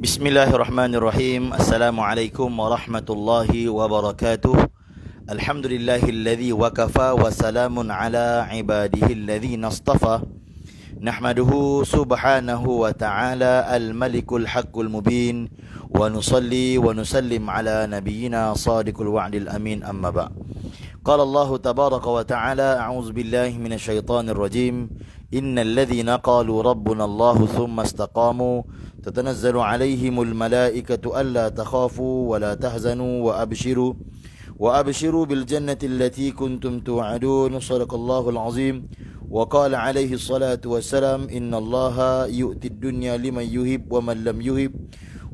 Bismillahirrahmanirrahim. Assalamualaikum warahmatullahi wabarakatuh. Alhamdulillahilladzi wakafa wa salamun ala ibadihi alladhina istafa. Nahmaduhu subhanahu wa ta'ala al-malikul haqqul mubin. Wa nusalli wa nusallim ala nabiyyina sadiqul wa'dil amin, amma ba'. Qala Allah tabaraka wa ta'ala, a'udzu billahi minasy syaithanir rajim. Innal ladzina qalu rabbuna Allah thumma istaqamu tatanazzalu 'alaihimul malaikatu alla takhafu wa la tahzanu wa abshiru bil jannati allati kuntum tu'adun. Shadaqallahul azim. Wa qala 'alaihi salatu wassalam, innallaha yu'tid dunya liman yuhib wa man lam yuhib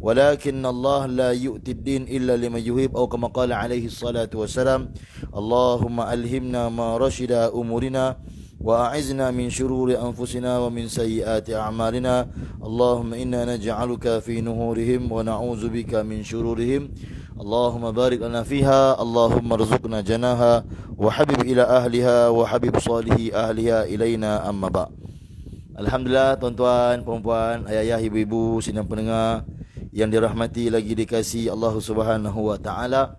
ولكن الله لا يؤتي الدين إلا لمن يهيب أو كما قال عليه الصلاة والسلام اللهم ألهمنا ما رشد أمورنا وأعزنا من شرور أنفسنا ومن سيئات أعمالنا اللهم إنا نجعلك في نهورهم ونعوذ بك من شرورهم اللهم بارك لنا فيها اللهم ارزقنا جناها وحبب إلى أهلها وحبب صالح أهلها إلينا أما بعد. Alhamdulillah, tuan-tuan, puan-puan, ayah-ayah, ibu-ibu, sidang pendengar yang dirahmati lagi dikasihi Allah Subhanahu wa taala.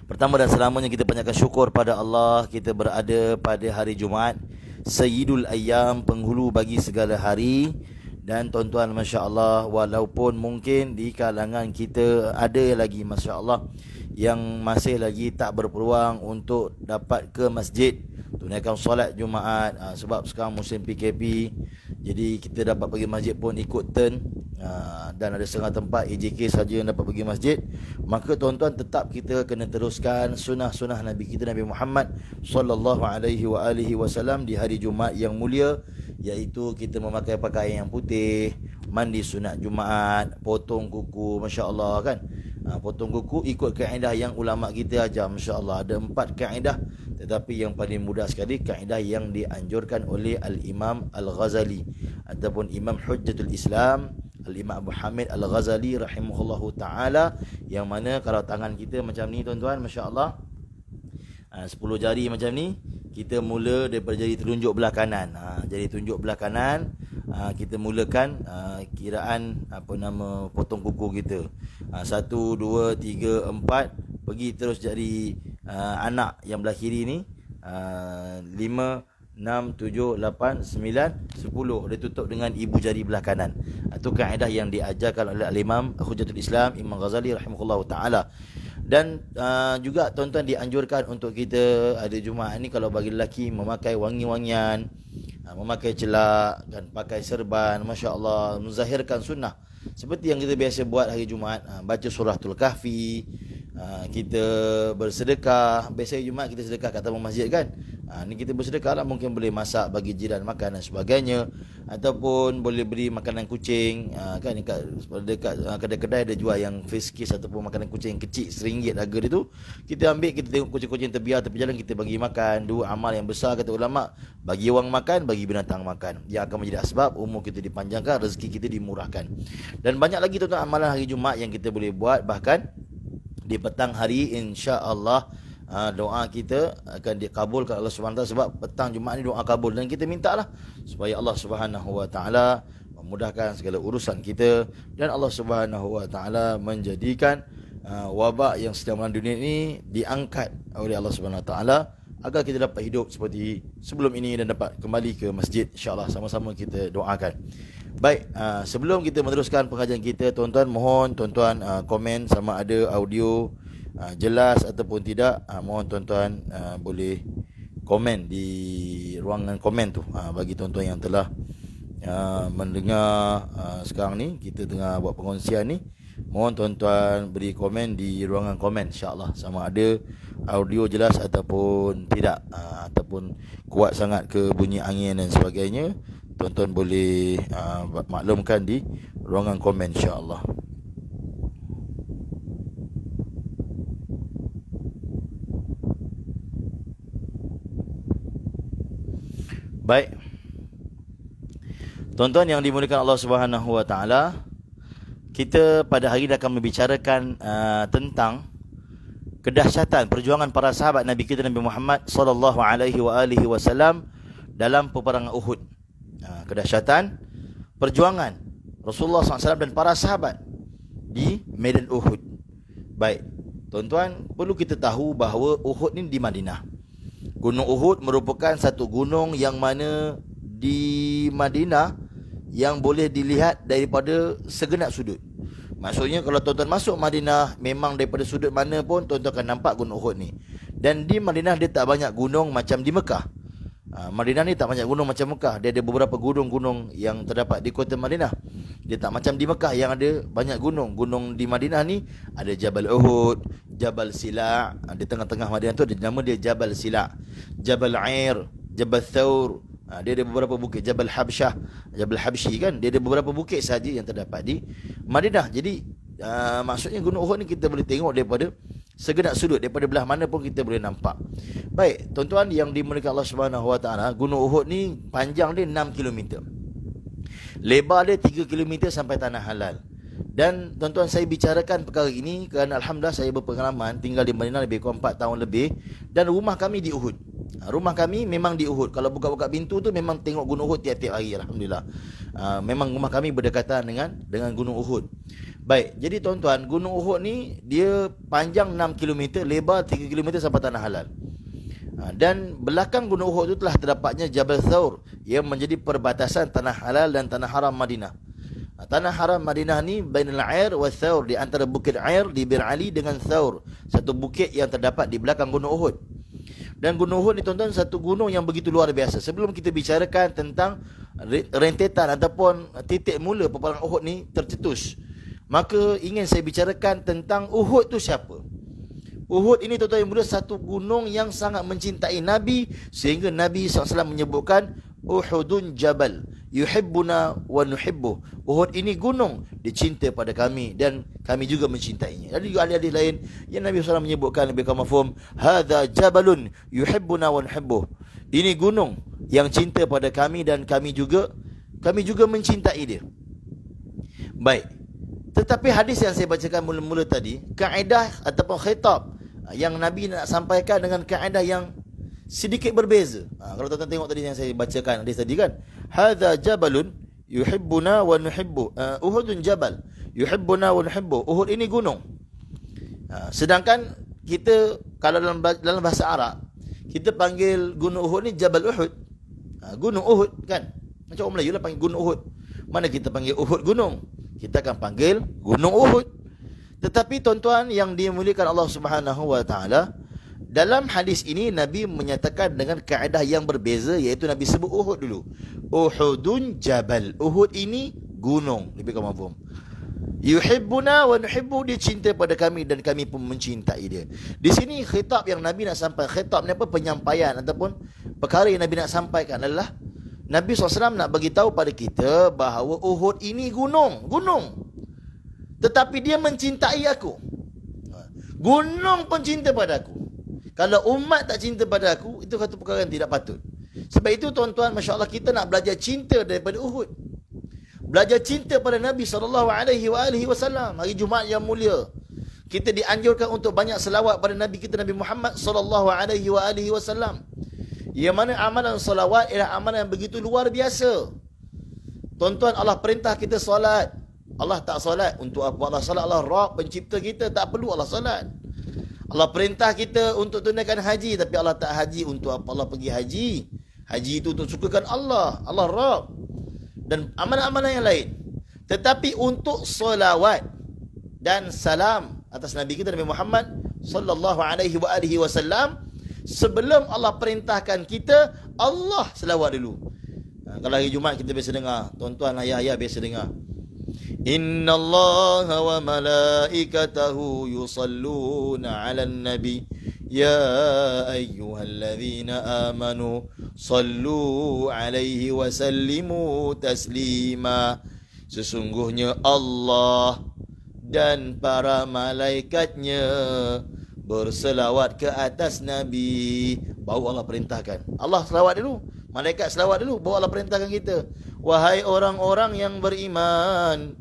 Pertama dan selamanya kita banyakkan syukur pada Allah, kita berada pada hari Jumaat, Sayyidul Ayyam, penghulu bagi segala hari. Dan tuan-tuan, masya-Allah, walaupun mungkin di kalangan kita ada lagi, masya-Allah, yang masih lagi tak berpeluang untuk dapat ke masjid tunaikan solat Jumaat, sebab sekarang musim PKP, jadi kita dapat pergi masjid pun ikut turn, dan ada setengah tempat AJK saja yang dapat pergi masjid. Maka tuan-tuan, tetap kita kena teruskan sunnah-sunnah Nabi kita, Nabi Muhammad sallallahu alaihi wasallam di hari Jumaat yang mulia, iaitu kita memakai pakaian yang putih, mandi sunat Jumaat, potong kuku, masya-Allah kan. Potong kuku ikut kaedah yang ulama kita ajar, masya-Allah. Ada 4 kaedah, tetapi yang paling mudah sekali kaedah yang dianjurkan oleh Al-Imam Al-Ghazali ataupun Imam Hujjatul Islam Al-Imam Abu Hamid Al-Ghazali rahimahullahu ta'ala, yang mana kalau tangan kita macam ni tuan-tuan, masya-Allah, 10 jari macam ni, kita mula daripada jari telunjuk belah kanan. Jari telunjuk belah kanan, kita mulakan kiraan potong kuku kita. 1, 2, 3, 4, pergi terus jari anak yang belah kiri ni, 5, 6, 7, 8, 9, 10. Dia tutup dengan ibu jari belah kanan. Itu kaedah yang diajarkan oleh Al-Imam Hujjatul Islam Imam Ghazali rahimahullahu ta'ala. Dan juga tuan-tuan, dianjurkan untuk kita ada Jumaat ni, kalau bagi lelaki, memakai wangi-wangian, memakai celak, kan, pakai serban, masya-Allah, menzahirkan sunnah seperti yang kita biasa buat hari Jumaat. Baca suratul kahfi, kita bersedekah. Biasa Jumaat kita sedekah kat taman masjid kan. Ni kita bersedekah lah, mungkin boleh masak bagi jiran makan dan sebagainya, ataupun boleh beri makanan kucing, kan, dekat kedai-kedai ada jual yang face kiss ataupun makanan kucing kecil, RM1 harga dia tu. Kita ambil, kita tengok kucing-kucing terbiar tepi jalan, kita bagi makan. 2 amal yang besar kata ulama, bagi orang makan, bagi binatang makan, yang akan menjadi sebab umur kita dipanjangkan, rezeki kita dimurahkan. Dan banyak lagi tuan-tuan amalan hari Jumaat yang kita boleh buat. Bahkan di petang hari, insya-Allah, doa kita akan dikabulkan Allah Subhanahu Wa Taala, sebab petang Jumaat ni doa kabul. Dan kita mintalah supaya Allah Subhanahu Wa Taala memudahkan segala urusan kita, dan Allah Subhanahu Wa Taala menjadikan wabak yang sedang melanda dunia ini diangkat oleh Allah Subhanahu Wa Taala, agar kita dapat hidup seperti sebelum ini dan dapat kembali ke masjid, insya-Allah. Sama-sama kita doakan. Baik, sebelum kita meneruskan pengajian kita, tuan-tuan, mohon tuan-tuan komen sama ada audio jelas ataupun tidak. Mohon tuan-tuan boleh komen di ruangan komen tu. Bagi tuan-tuan yang telah mendengar sekarang ni, kita tengah buat pengongsian ni, mohon tuan-tuan beri komen di ruangan komen, insya-Allah, sama ada audio jelas ataupun tidak, ataupun kuat sangat ke bunyi angin dan sebagainya. Tuan-tuan boleh maklumkan di ruangan komen, insya-Allah. Baik, tuan-tuan yang dimuliakan Allah Subhanahu Wa Taala, kita pada hari ini akan membicarakan tentang kedahsyatan perjuangan para sahabat Nabi kita Nabi Muhammad sallallahu alaihi wasallam dalam peperangan Uhud. Kedahsyatan perjuangan Rasulullah SAW dan para sahabat di medan Uhud. Baik, tuan-tuan, perlu kita tahu bahawa Uhud ni di Madinah. Gunung Uhud merupakan satu gunung yang mana di Madinah yang boleh dilihat daripada segenap sudut. Maksudnya kalau tuan-tuan masuk Madinah, memang daripada sudut mana pun tuan-tuan akan nampak Gunung Uhud ni. Dan di Madinah dia tak banyak gunung macam di Mekah. Madinah ni tak banyak gunung macam Mekah. Dia ada beberapa gunung-gunung yang terdapat di kota Madinah. Dia tak macam di Mekah yang ada banyak gunung. Gunung di Madinah ni ada Jabal Uhud, Jabal Sila'. Di tengah-tengah Madinah tu ada nama dia Jabal Sila', Jabal Air, Jabal Thawr. Dia ada beberapa bukit. Jabal Habsyah, Jabal Habsyi kan. Dia ada beberapa bukit saja yang terdapat di Madinah. Jadi maksudnya Gunung Uhud ni kita boleh tengok daripada segenap sudut, daripada belah mana pun kita boleh nampak. Baik, tuan-tuan yang dimuliakan Allah Subhanahu Wa Taala, Gunung Uhud ni panjang dia 6 km. Lebar dia 3 km sampai Tanah Halal. Dan tuan-tuan, saya bicarakan perkara ini kerana alhamdulillah saya berpengalaman tinggal di Madinah lebih kurang 4 tahun lebih, dan rumah kami di Uhud. Rumah kami memang di Uhud. Kalau buka-buka pintu tu memang tengok Gunung Uhud tiap-tiap hari, alhamdulillah. Memang rumah kami berdekatan dengan Gunung Uhud. Baik, jadi tuan-tuan, Gunung Uhud ni dia panjang 6 km, lebar 3 km sampai Tanah Halal. Dan belakang Gunung Uhud itu telah terdapatnya Jabal Thawr yang menjadi perbatasan Tanah Halal dan Tanah Haram Madinah. Tanah Haram Madinah ni bainal Air wa Thawr, di antara Bukit Air di Bir Ali dengan Thawr, satu bukit yang terdapat di belakang Gunung Uhud. Dan Gunung Uhud ni tuan-tuan satu gunung yang begitu luar biasa. Sebelum kita bicarakan tentang rentetan ataupun titik mula peperangan Uhud ni tercetus, maka ingin saya bicarakan tentang Uhud tu siapa. Uhud ini tuan-tuan yang mulia satu gunung yang sangat mencintai Nabi, sehingga Nabi SAW menyebutkan Uhudun Jabal yuhibbuna wa nuhibbuh. Uhud ini gunung, dia cinta pada kami dan kami juga mencintainya. Ada juga hadis lain yang Nabi SAW menyebutkan lebih mafhum, hadza jabalun yuhibbuna wa nuhibbuh. Ini gunung yang cinta pada kami dan kami juga mencintai dia. Baik. Tetapi hadis yang saya bacakan mula-mula tadi, kaedah ataupun khitab yang Nabi nak sampaikan dengan kaedah yang sedikit berbeza. Kalau tuan-tuan tengok tadi yang saya bacakan hadis tadi kan, hadza jabalun yuhibbuna wa nuhibbu. Uhudun jabal yuhibbuna wa nuhibbu. Uhud ini gunung. Sedangkan kita kalau dalam bahasa Arab, kita panggil gunung Uhud ni Jabal Uhud. Gunung Uhud kan. Macam orang Melayu lah panggil gunung Uhud. Mana kita panggil Uhud gunung? Kita akan panggil Gunung Uhud. Tetapi tuan-tuan yang dimuliakan Allah Subhanahu Wa Taala, dalam hadis ini Nabi menyatakan dengan kaedah yang berbeza, iaitu Nabi sebut Uhud dulu. Uhudun Jabal. Uhud ini gunung. Lebih kurang mafhum. Yuhibbuna wa nuhibbu, dia cinta pada kami dan kami pun mencintai dia. Di sini khitab yang Nabi nak sampaikan, khitab ni apa? Penyampaian ataupun perkara yang Nabi nak sampaikan adalah Nabi SAW nak bagi tahu pada kita bahawa Uhud ini gunung. Tetapi dia mencintai aku. Gunung pun cinta pada aku. Kalau umat tak cinta pada aku, itu satu perkara yang tidak patut. Sebab itu tuan-tuan, Masya Allah, kita nak belajar cinta daripada Uhud. Belajar cinta pada Nabi SAW. Hari Jumaat yang mulia, kita dianjurkan untuk banyak selawat pada Nabi kita, Nabi Muhammad SAW. Yang mana amalan salawat ialah amalan yang begitu luar biasa. Tuan-tuan, Allah perintah kita solat. Allah tak solat. Untuk apa Allah solat? Allah Rabb pencipta kita, tak perlu Allah solat. Allah perintah kita untuk tunaikan haji, tapi Allah tak haji. Untuk apa Allah pergi haji? Haji itu untuk sukakan Allah, Allah Rabb, dan amalan-amalan yang lain. Tetapi untuk solawat dan salam atas Nabi kita Nabi Muhammad sallallahu alaihi wasallam, sebelum Allah perintahkan kita, Allah selawat dulu. Kalau hari Jumaat kita biasa dengar, tuan-tuan ayah-ayah biasa dengar, Inna Allah wa malaikatahu yusalluna ala nabi ya ayyuhalladzina amanu sallu alaihi wa sallimu taslima. Sesungguhnya Allah dan para malaikatnya berselawat ke atas Nabi. Baru Allah perintahkan. Allah selawat dulu, malaikat selawat dulu, baru Allah perintahkan kita. Wahai orang-orang yang beriman,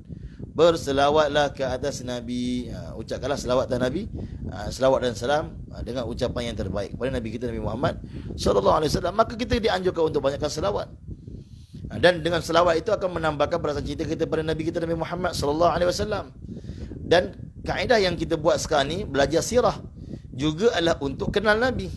berselawatlah ke atas Nabi. Ucapkanlah selawat atas Nabi, selawat dan salam dengan ucapan yang terbaik kepada Nabi kita Nabi Muhammad sallallahu alaihi wasallam. Maka kita dianjurkan untuk banyakkan selawat. Dan dengan selawat itu akan menambahkan perasaan cinta kita pada Nabi kita Nabi Muhammad sallallahu alaihi wasallam. Dan kaedah yang kita buat sekarang ni, belajar sirah juga adalah untuk kenal Nabi.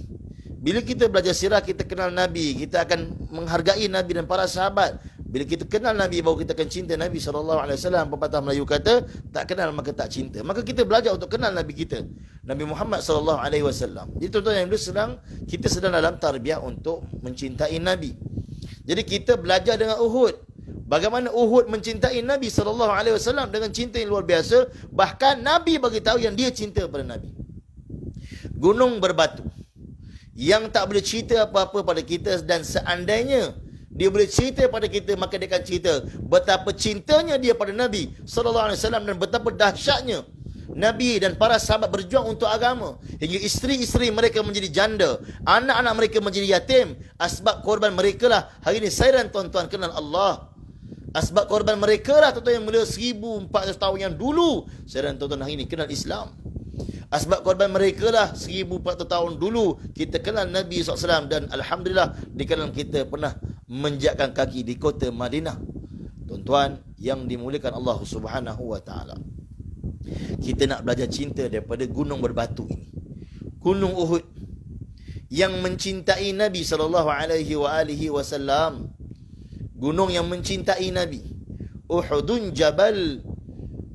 Bila kita belajar sirah, kita kenal Nabi, kita akan menghargai Nabi dan para sahabat. Bila kita kenal Nabi, baru kita akan cinta Nabi SAW. Pepatah Melayu kata, tak kenal maka tak cinta. Maka kita belajar untuk kenal Nabi kita, Nabi Muhammad SAW. Jadi tuan-tuan yang kita sedang dalam tarbiyah untuk mencintai Nabi. Jadi kita belajar dengan Uhud. Bagaimana Uhud mencintai Nabi SAW dengan cinta yang luar biasa. Bahkan Nabi bagi tahu yang dia cinta pada Nabi. Gunung berbatu yang tak boleh cerita apa-apa pada kita, dan seandainya dia boleh cerita pada kita, maka dia akan cerita betapa cintanya dia pada Nabi SAW dan betapa dahsyatnya Nabi dan para sahabat berjuang untuk agama, hingga isteri-isteri mereka menjadi janda, anak-anak mereka menjadi yatim. Asbab korban mereka lah hari ini saya dan tuan-tuan kenal Allah. Asbab korban mereka lah tuan-tuan yang mulia 1400 tahun yang dulu saya dan tuan-tuan hari ini kenal Islam. Asbab korban mereka lah 1400 tahun dulu kita kenal Nabi SAW. Dan Alhamdulillah di kalangan kita pernah menjakkan kaki di kota Madinah. Tuan-tuan yang dimuliakan Allah Subhanahu wa ta'ala, kita nak belajar cinta daripada gunung berbatu ini, Gunung Uhud, yang mencintai Nabi SAW. Gunung yang mencintai Nabi. Uhudun jabal,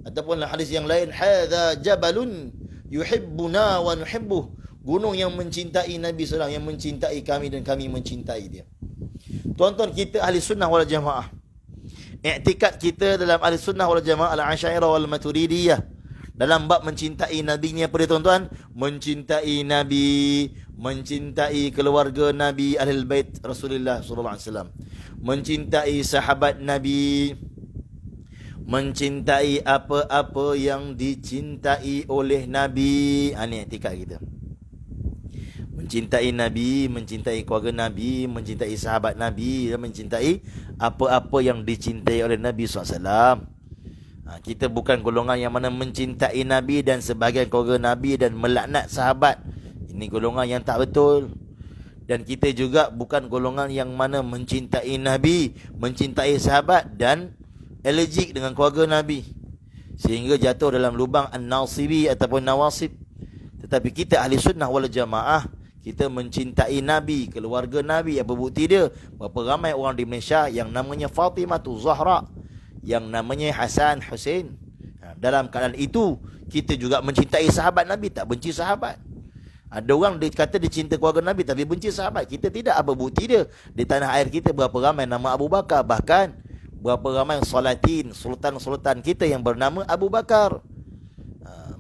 ataupun hadis yang lain, hadza jabalun yuhibbuna wa nuhibbuh. Gunung yang mencintai Nabi SAW, yang mencintai kami dan kami mencintai dia. Tuan-tuan, kita ahli sunnah wal jamaah, i'tikad kita dalam ahli sunnah wal jamaah al-Asy'ariyah wal Maturidiyah dalam bab mencintai Nabi ni apa dia tuan-tuan? Mencintai Nabi, mencintai keluarga Nabi, Ahlul Bait Rasulullah sallallahu alaihi wasallam, mencintai sahabat Nabi, mencintai apa-apa yang dicintai oleh Nabi. Ini i'tikad kita. Mencintai Nabi, mencintai keluarga Nabi, mencintai sahabat Nabi, dan mencintai apa-apa yang dicintai oleh Nabi SAW. Kita bukan golongan yang mana mencintai Nabi dan sebahagian keluarga Nabi dan melaknat sahabat. Ini golongan yang tak betul. Dan kita juga bukan golongan yang mana mencintai Nabi, mencintai sahabat dan allergic dengan keluarga Nabi, sehingga jatuh dalam lubang an-nasibi ataupun nawasib. Tetapi kita ahli sunnah wal jamaah, kita mencintai Nabi, keluarga Nabi. Apa bukti dia? Berapa ramai orang di Malaysia yang namanya Fatimah Zahra, yang namanya Hasan Hussein. Dalam keadaan itu, kita juga mencintai sahabat Nabi, tak benci sahabat. Ada orang dia kata dia cinta keluarga Nabi tapi benci sahabat. Kita tidak. Apa bukti dia? Di tanah air kita berapa ramai nama Abu Bakar. Bahkan berapa ramai salatin, sultan-sultan kita yang bernama Abu Bakar.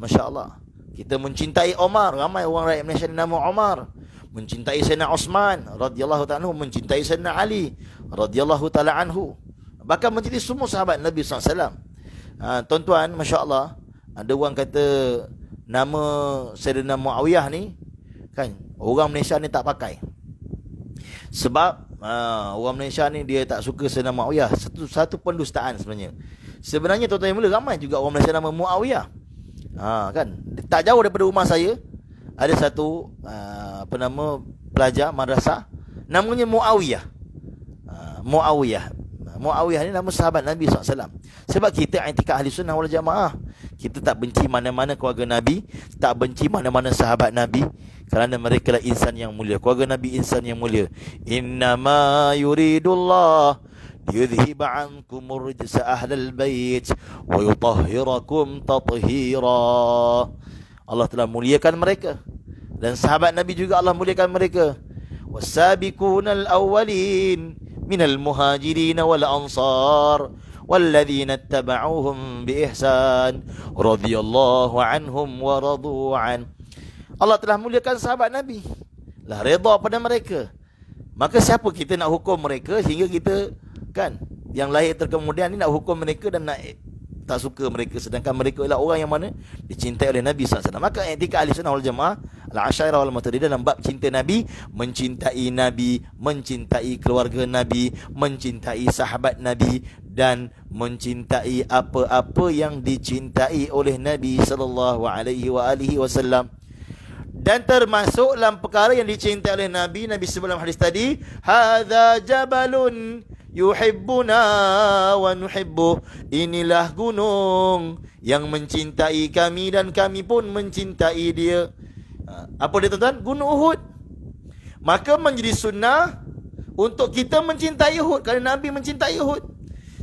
Masya Allah. Kita mencintai Omar. Ramai orang rakyat Malaysia yang nama Omar. Mencintai Sayyidina Osman radhiyallahu ta'ala anhu. Mencintai Sayyidina Ali radhiyallahu ta'ala anhu. Bahkan mencintai semua sahabat Nabi SAW. Tuan-tuan, Masya Allah, ada orang kata nama Sayyidina Muawiyah ni, kan, orang Malaysia ni tak pakai. Sebab orang Malaysia ni dia tak suka Sayyidina Muawiyah. Satu pendustaan sebenarnya. Sebenarnya tuan-tuan yang mulia, ramai juga orang Malaysia nama Muawiyah. Kan, tak jauh daripada rumah saya ada satu pelajar madrasah namanya Muawiyah. Muawiyah ni nama sahabat Nabi SAW. Sebab kita i'tikad ahli sunnah wal jamaah, kita tak benci mana-mana keluarga Nabi, tak benci mana-mana sahabat Nabi, kerana mereka lah insan yang mulia. Keluarga Nabi insan yang mulia. Innama yuridullah liyudhhiba ankumur rijsa ahlal bait wa yutahhirakum tathira. Allah telah muliakan mereka, dan sahabat Nabi juga Allah muliakan mereka. Wasabiqunal awwalin minal muhajirin wal ansar walladzina ittaba'uuhum biihsan radhiyallahu anhum wa radu an. Allah telah muliakan sahabat Nabi, lah redha pada mereka. Maka siapa kita nak hukum mereka sehingga kita, kan, yang lahir terkemudian ni nak hukum mereka dan nak tak suka mereka, sedangkan mereka ialah orang yang mana dicintai oleh Nabi SAW. Maka i'tikad ahli sunnah wal jamaah al-Asy'ariyah wal Maturidiyah dalam bab cinta Nabi, mencintai keluarga Nabi, mencintai sahabat Nabi, dan mencintai apa-apa yang dicintai oleh Nabi SAW. Dan termasuk dalam perkara yang dicintai oleh Nabi sebelum hadis tadi, hadza jabalun yuhibbuna wa nuhibbuh. Inilah gunung yang mencintai kami dan kami pun mencintai dia. Apa dia tuan-tuan? Gunung Uhud. Maka menjadi sunnah untuk kita mencintai Uhud, kerana Nabi mencintai Uhud.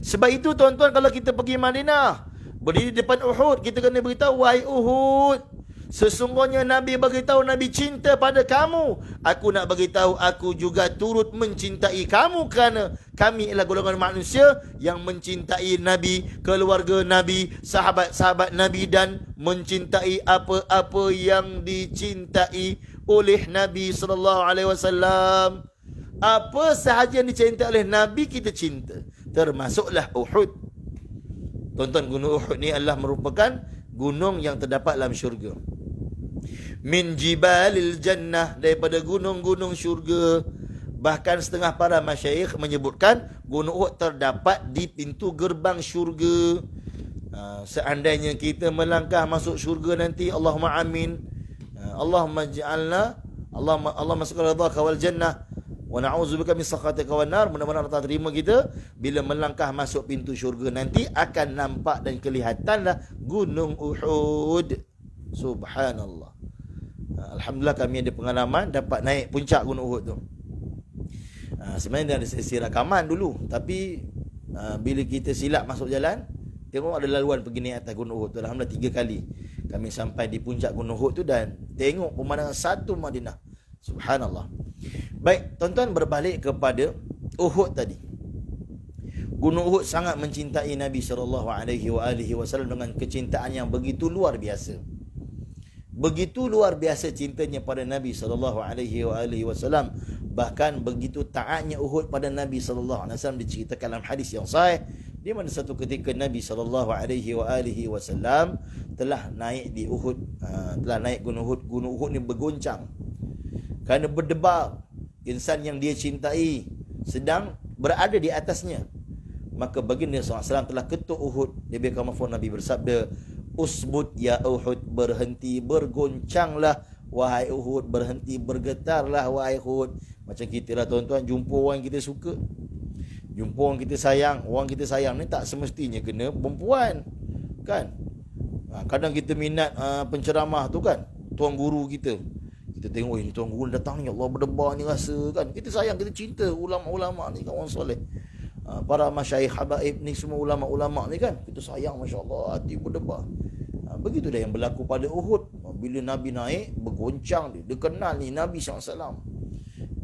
Sebab itu tuan-tuan, kalau kita pergi Madinah, berdiri depan Uhud, kita kena beritahu, wahai Uhud, sesungguhnya Nabi beritahu Nabi cinta pada kamu. Aku nak beritahu, aku juga turut mencintai kamu, kerana kami ialah golongan manusia yang mencintai Nabi, keluarga Nabi, sahabat-sahabat Nabi, dan mencintai apa-apa yang dicintai oleh Nabi SAW. Apa sahaja yang dicintai oleh Nabi kita cinta, termasuklah Uhud. Tuan-tuan, gunung Uhud ni adalah merupakan gunung yang terdapat dalam syurga. Min jibalil jannah, daripada gunung-gunung syurga. Bahkan setengah para masyayikh menyebutkan gunung Uhud terdapat di pintu gerbang syurga. Seandainya kita melangkah masuk syurga nanti, Allahumma amin, Allahumma ja'alna, Allahumma masukkan ridhaka wal jannah wa na'udzubika min sakhatika wan nar. Mudah-mudahan Allah terima kita. Bila melangkah masuk pintu syurga nanti, akan nampak dan kelihatanlah gunung Uhud. Subhanallah. Alhamdulillah kami ada pengalaman dapat naik puncak gunung Uhud tu. Sebenarnya ada sesi rakaman dulu, tapi bila kita silap masuk jalan, tengok ada laluan pergi naik atas gunung Uhud tu. Alhamdulillah 3 kali kami sampai di puncak gunung Uhud tu dan tengok pemandangan satu Madinah. Subhanallah. Baik, tuan-tuan, berbalik kepada Uhud tadi. Gunung Uhud sangat mencintai Nabi SAW dengan kecintaan yang begitu luar biasa. Begitu luar biasa cintanya pada Nabi SAW. Bahkan begitu taatnya Uhud pada Nabi SAW diceritakan dalam hadis yang sahih, di mana satu ketika Nabi SAW telah naik di Uhud, telah naik gunung Uhud. Gunung Uhud ni bergoncang kerana berdebar. Insan yang dia cintai sedang berada di atasnya. Maka baginda SAW telah ketuk Uhud. Dia biarkan mafhum, Nabi bersabda, usbut ya Uhud, berhenti, bergoncanglah wahai Uhud, berhenti, bergetarlah wahai Uhud. Macam kita lah tuan-tuan, jumpa orang kita suka, jumpa orang kita sayang. Orang kita sayang ni tak semestinya kena perempuan, kan? Kadang kita minat penceramah tu, kan, tuan guru kita. Kita tengok, ini tuan guru datang ni, Allah berdebar ni rasa, kan? Kita sayang, kita cinta ulama-ulama ni, kan, orang soleh. Para masyayikh habaib ni, semua ulama-ulama ni, kan, kita sayang, Masya Allah, hati berdebar. Begitu dah yang berlaku pada Uhud. Bila Nabi naik, bergoncang dia kenal ni Nabi SAW,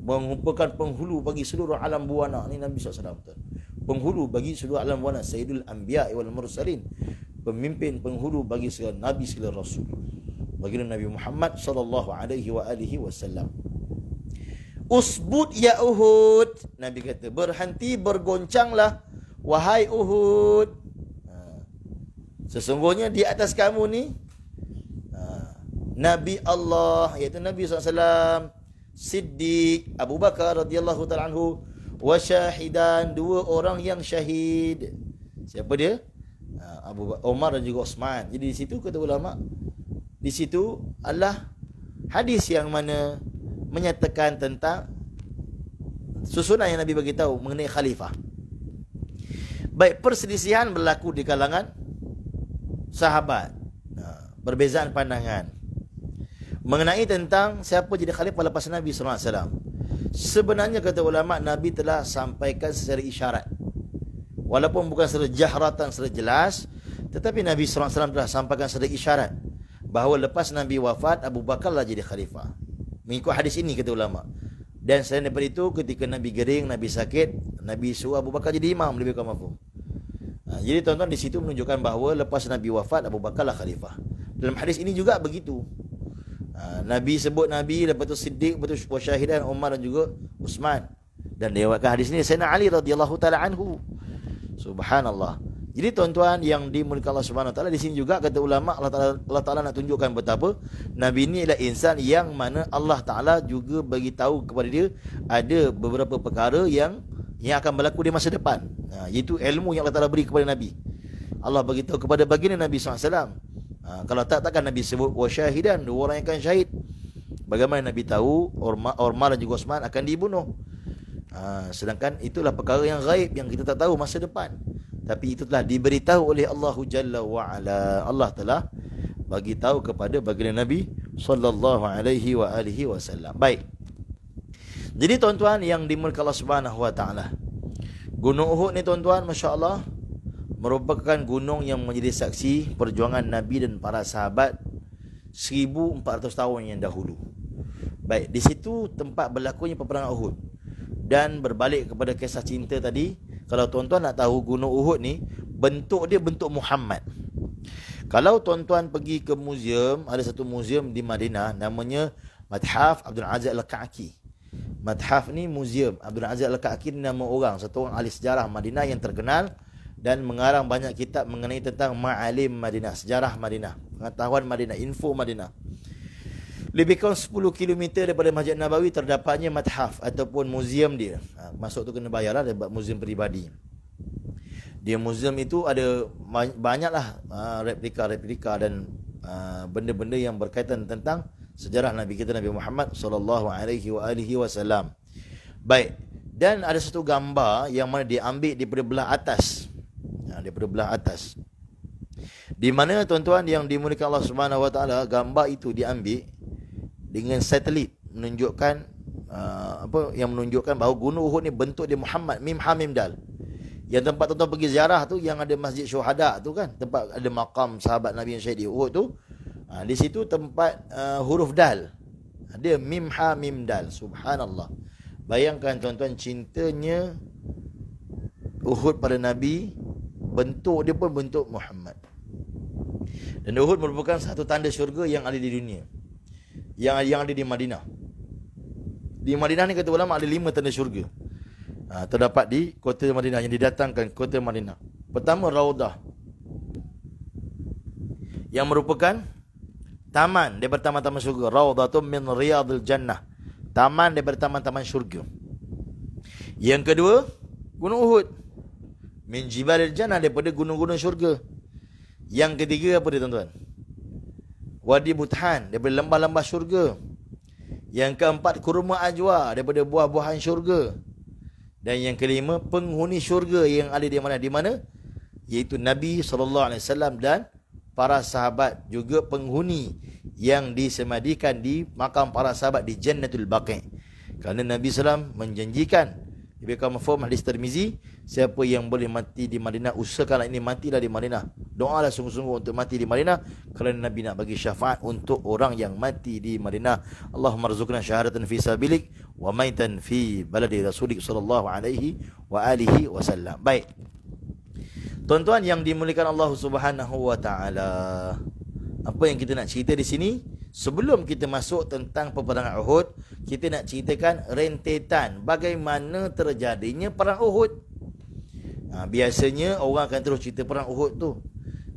merupakan penghulu bagi seluruh alam buana. Ni Nabi SAW, penghulu bagi seluruh alam buana, Sayyidul Anbiya wal Mursalin, pemimpin penghulu bagi segala Nabi, segala Rasul, baginda Nabi Muhammad SAW. Usbud ya Uhud, Nabi kata, berhenti, bergoncanglah wahai Uhud. Sesungguhnya di atas kamu ni Nabi Allah, iaitu Nabi SAW, Siddiq, Abu Bakar radhiyallahu ta'ala anhu, wa syahidan, 2 orang yang syahid. Siapa dia? Umar dan juga Osman. Jadi di situ kata ulama, di situ adalah hadis yang mana menyatakan tentang susunan yang Nabi bagi tahu mengenai khalifah. Baik, perselisihan berlaku di kalangan sahabat, perbezaan pandangan mengenai tentang siapa jadi khalifah lepas Nabi SAW. Sebenarnya kata ulama, Nabi telah sampaikan secara isyarat, walaupun bukan secara jahratan, secara jelas, tetapi Nabi SAW telah sampaikan secara isyarat bahawa lepas Nabi wafat, Abu Bakar lah jadi khalifah, mengikut hadis ini kata ulama. Dan selain daripada itu, ketika Nabi gering, Nabi sakit, Nabi suruh Abu Bakar jadi imam, lebih kurang mafhum. Jadi tuan-tuan, di situ menunjukkan bahawa lepas Nabi wafat, Abu Bakar lah khalifah. Dalam hadis ini juga begitu. Nabi sebut Nabi, lepas tu Siddiq, lepas tu Syahidan, Umar dan juga Uthman. Dan diriwayatkan hadis ini Sayyidina Ali radhiyallahu ta'ala anhu. Subhanallah. Jadi tuan-tuan yang dimuliakan Allah Subhanahu wa taala, di sini juga kata ulama, Allah Taala nak tunjukkan betapa Nabi ini adalah insan yang mana Allah Taala juga bagi tahu kepada dia ada beberapa perkara yang akan berlaku di masa depan. Iaitu ilmu yang Allah Taala beri kepada Nabi. Allah bagi tahu kepada baginda Nabi SAW. Kalau takkan Nabi sebut wa syahidan, 2 orang yang akan syahid. Bagaimana Nabi tahu Umar dan juga Uthman akan dibunuh? Sedangkan itulah perkara yang gaib yang kita tak tahu masa depan. Tapi itu telah diberitahu oleh Allahu Jalla wa Ala. Allah telah bagi tahu kepada baginda Nabi sallallahu alaihi wa alihi wasallam. Baik. Jadi tuan-tuan yang dimurkai Allah Subhanahu wa taala. Gunung Uhud ni tuan-tuan, masya-Allah, merupakan gunung yang menjadi saksi perjuangan Nabi dan para sahabat 1400 tahun yang dahulu. Baik, di situ tempat berlakunya peperangan Uhud. Dan berbalik kepada kisah cinta tadi, kalau tuan-tuan nak tahu gunung Uhud ni, bentuk dia bentuk Muhammad. Kalau tuan-tuan pergi ke muzium, ada satu muzium di Madinah namanya Mathaf Abdul Aziz Al-Ka'ki. Mathaf ni muzium Abdul Aziz Al-Ka'ki ni nama orang, satu orang ahli sejarah Madinah yang terkenal dan mengarang banyak kitab mengenai tentang ma'alim Madinah, sejarah Madinah, pengetahuan Madinah, info Madinah. Lebih kurang 10 km daripada Masjid Nabawi terdapatnya mathaf ataupun muzium dia. Masuk tu kena bayar lah, dia buat muzium peribadi. Dia muzium itu ada banyaklah replika-replika dan benda-benda yang berkaitan tentang sejarah Nabi kita Nabi Muhammad sallallahu alaihi wasallam. Baik, dan ada satu gambar yang mana diambil daripada belah atas. Daripada belah atas. Di mana tuan-tuan yang dimuliakan Allah Subhanahu wa taala, gambar itu diambil dengan satelit menunjukkan menunjukkan bahawa gunung Uhud ni bentuk dia Muhammad, mim ha mim dal. Yang tempat tuan-tuan pergi ziarah tu, yang ada Masjid Syuhada tu kan, tempat ada makam sahabat Nabi yang syahid di Uhud tu, di situ tempat huruf dal. Dia mim ha mim dal. Subhanallah. Bayangkan tuan-tuan, cintanya Uhud pada Nabi, bentuk dia pun bentuk Muhammad. Dan Uhud merupakan satu tanda syurga yang ada di dunia, yang ada di Madinah. Di Madinah ni kata ulama ada 5 tanda syurga. Terdapat di kota Madinah, yang didatangkan kota Madinah. Pertama, Raudah, yang merupakan taman daripada taman-taman syurga. Raudatun min riyadil jannah, taman daripada taman-taman syurga. Yang kedua, Gunung Uhud, min jibalil jannah, daripada gunung-gunung syurga. Yang ketiga apa dia tuan-tuan? Wadi Buthan, daripada lembah-lembah syurga. Yang keempat, kurma ajwa, daripada buah-buahan syurga. Dan yang kelima, penghuni syurga yang ada di mana? Di mana? Iaitu Nabi SAW dan para sahabat, juga penghuni yang disemadikan di makam para sahabat di Jannatul Baqi'. Kerana Nabi SAW menjanjikan, diberikan mafhum hadis Tirmizi, siapa yang boleh mati di Madinah, usahakanlah ini matilah di Madinah. Doalah sungguh-sungguh untuk mati di Madinah, kerana Nabi nak bagi syafaat untuk orang yang mati di Madinah. Allahumma rzuqna syahadatan fi sabilik wa maitan fi baladi rasulik sallallahu alaihi wa alihi wasallam. Baik, tuan-tuan yang dimuliakan Allah Subhanahu wa taala, apa yang kita nak cerita di sini? Sebelum kita masuk tentang peperangan Uhud, kita nak ceritakan rentetan bagaimana terjadinya perang Uhud. Biasanya orang akan terus cerita perang Uhud tu.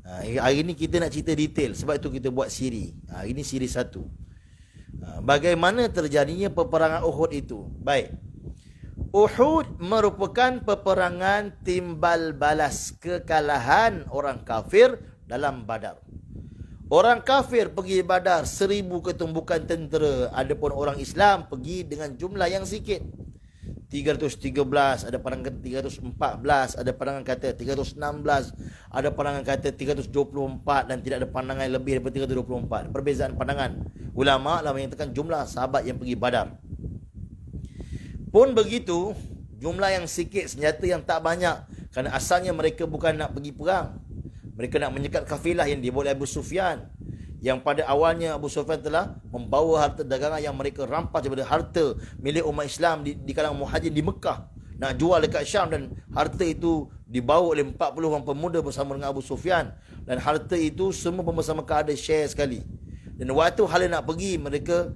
Hari ni kita nak cerita detail, sebab itu kita buat siri. Ini siri 1. Bagaimana terjadinya peperangan Uhud itu? Baik. Uhud merupakan peperangan timbal balas kekalahan orang kafir dalam Badar. Orang kafir pergi Badar 1000 ketumbukan tentera, adapun orang Islam pergi dengan jumlah yang sikit. 313, ada pandangan kata 314, ada pandangan kata 316, ada pandangan kata 324, dan tidak ada pandangan lebih daripada 324. Perbezaan pandangan ulama lah menyatakan jumlah sahabat yang pergi Badar. Pun begitu, jumlah yang sikit, senjata yang tak banyak, kerana asalnya mereka bukan nak pergi perang. Mereka nak menyekat kafilah yang dibawa oleh Abu Sufyan, yang pada awalnya Abu Sufyan telah membawa harta dagangan yang mereka rampas daripada harta milik umat Islam di kalangan muhajir di Mekah, nak jual dekat Syam, dan harta itu dibawa oleh 40 orang pemuda bersama dengan Abu Sufyan, dan harta itu semua pembesar Mekah ada share sekali. Dan waktu Khalid nak pergi, mereka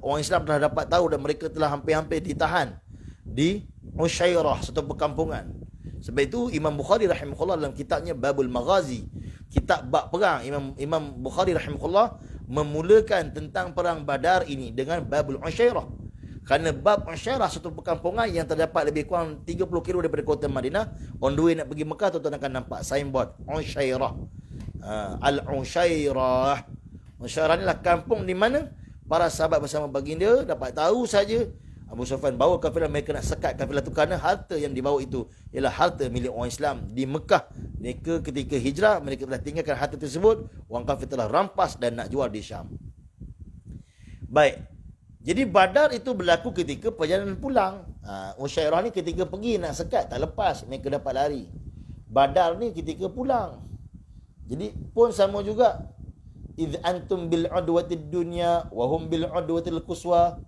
orang Islam telah dapat tahu, dan mereka telah hampir-hampir ditahan di Usyairah, satu perkampungan. Sebab itu Imam Bukhari rahimahullah dalam kitabnya Babul Maghazi, kitab bab perang, Imam Bukhari rahimahullah memulakan tentang perang Badar ini dengan Babul Usyairah. Kerana bab Usyairah, satu perkampungan yang terdapat lebih kurang 30 km daripada kota Madinah. On the way nak pergi Mekah, tuan-tuan akan nampak signboard Usyairah. Al-Usyairah. Usyairah inilah kampung di mana para sahabat bersama baginda dapat tahu saja Abu Sufyan bawa kafilah, mereka nak sekat kafilah tu kerana harta yang dibawa itu ialah harta milik orang Islam di Mekah. Mereka ketika hijrah, mereka telah tinggalkan harta tersebut, orang kafir telah rampas dan nak jual di Syam. Baik. Jadi Badar itu berlaku ketika perjalanan pulang. Usyairah ni ketika pergi nak sekat, tak lepas, mereka dapat lari. Badar ni ketika pulang. Jadi pun sama juga. Idh antum bil udwatid dunya wa hum bil udwatil quswa